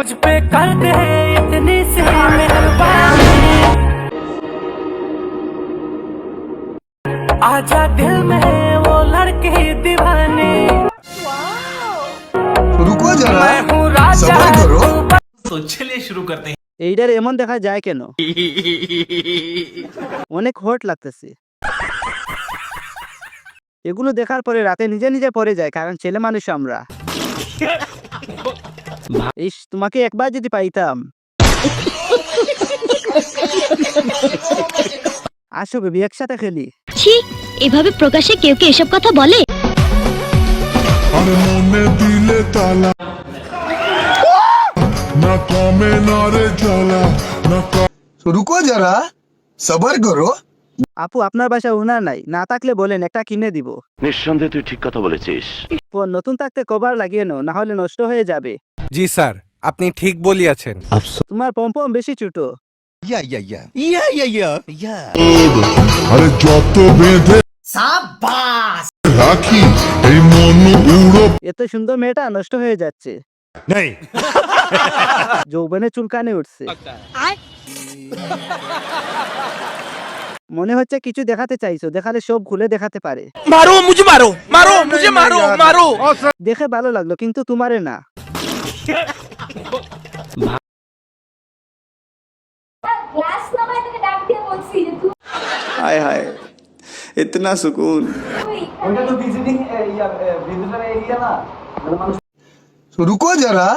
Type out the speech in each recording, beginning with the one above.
मुझ पे कर दे इतनी सी मेहरबानी, आजा दिल में वो लड़की दीवानी। रुको जरा, मैं हूँ राजा, सब्र करो। तो चलिए शुरू करते हैं। এইটার এমন দেখা যায় কেন? অনেক হট লাগতেছে। এগুলো দেখার পরে রাতে নিজে নিজে পড়ে যায়, কারণ ছেলে মানুষ আমরা। ইস, তোমাকে একবার যদি পাইতাম। আসো বেবি, একসাথে খেলি। ছি, এভাবে প্রকাশ্যে কেউ কি এসব কথা বলে? আর মনে দিলে তালা না কমে না রে জ্বালা না रुको जरा, सब्र करो। আপু, আপনার বাসায় ওনার নাই, না থাকলে বলেন, একটা কিনে দিব। নিঃসন্দেহে তুই ঠিক কথা বলেছিস। ফোন নতুন থাকতে কভার লাগিয়ে নাও, না হলে নষ্ট হয়ে যাবে। জি স্যার, আপনি ঠিক বলিয়াছেন। তোমার পম্পম বেশি ছোট। আরে যত বেঁধে রাখি এই মন উড়ো এত সুন্দর মেয়েটা নষ্ট হয়ে যাচ্ছে। যৌবনে চুলকানে উঠছে। মনে হচ্ছে কিছু দেখাতে চাইছো, দেখালে সব খুলে দেখাতে পারে। মারো মুঝে, মারো মারো মুঝে, মারো মারো। দেখে ভালো লাগলো, কিন্তু তোমারে না। हाय हाय, इतना सुकून। रुको जरा,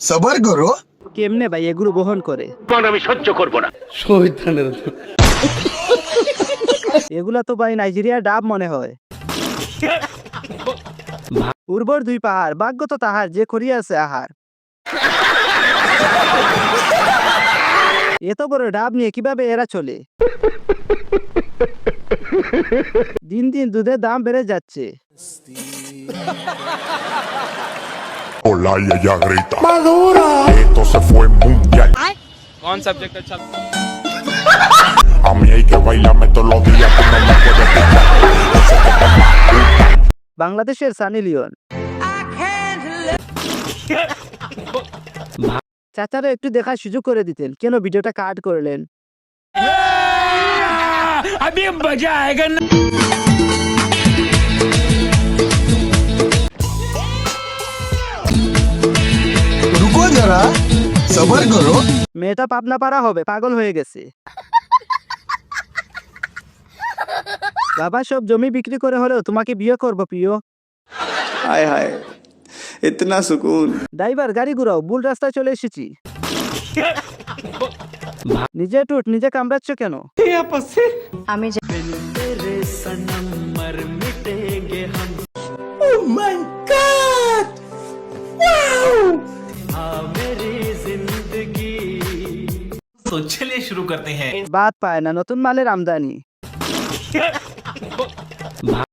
सब्र करो। কেমনে ভাই এগুলো বহন করে? আমি সহ্য করব না। এগুলা তো ভাই নাইজেরিয়ার ডাব মনে হয়। উর্বর দুই পাহাড়, ভাগ্য তো তাহার যে করিয়াছে আহার। এত বড় ডাব নিয়ে কিভাবে এরা চলে? দিন দিন দুধের দাম বেড়ে যাচ্ছে। Hola y ella grita Madura. Esto se fue mundial. कौन सब्जेक्ट अच्छा? A mí hay que bailarme todos los días. Tú no me puedes quitar. বাংলাদেশের সানি লিওন। চাচারা একটু দেখার সুযোগ করে দিতেন, কেন ভিডিওটা কাট করলেন? अभी मजा आएगा ना। रुको जरा, सब्र करो। মেয়েটা পাবনা পাড়া হবে, পাগল হয়ে গেছে। বাবা সব জমি বিক্রি করে হলেও তোমাকে বিয়ে করবো প্রিয়। हाय हाय, इतना सुकून। ড্রাইভার গাড়ি ঘুরাও, ভুল রাস্তায় চলে এসেছি। নিজে টুট নিজে কামড়াচ্ছ কেন? আমি तो चलिए शुरू करते हैं। বাদ পায় না, নতুন মালের আমদানি।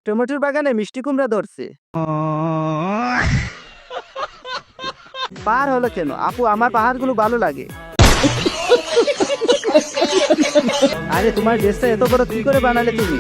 টমেটোর বাগানে মিষ্টি কুমড়া ধরছে। পার হলো কেন? আপু, আমার পাহাড়গুলো ভালো লাগে। আরে তোমার ড্রেসটা এত বড় কি করে বানালে তুমি?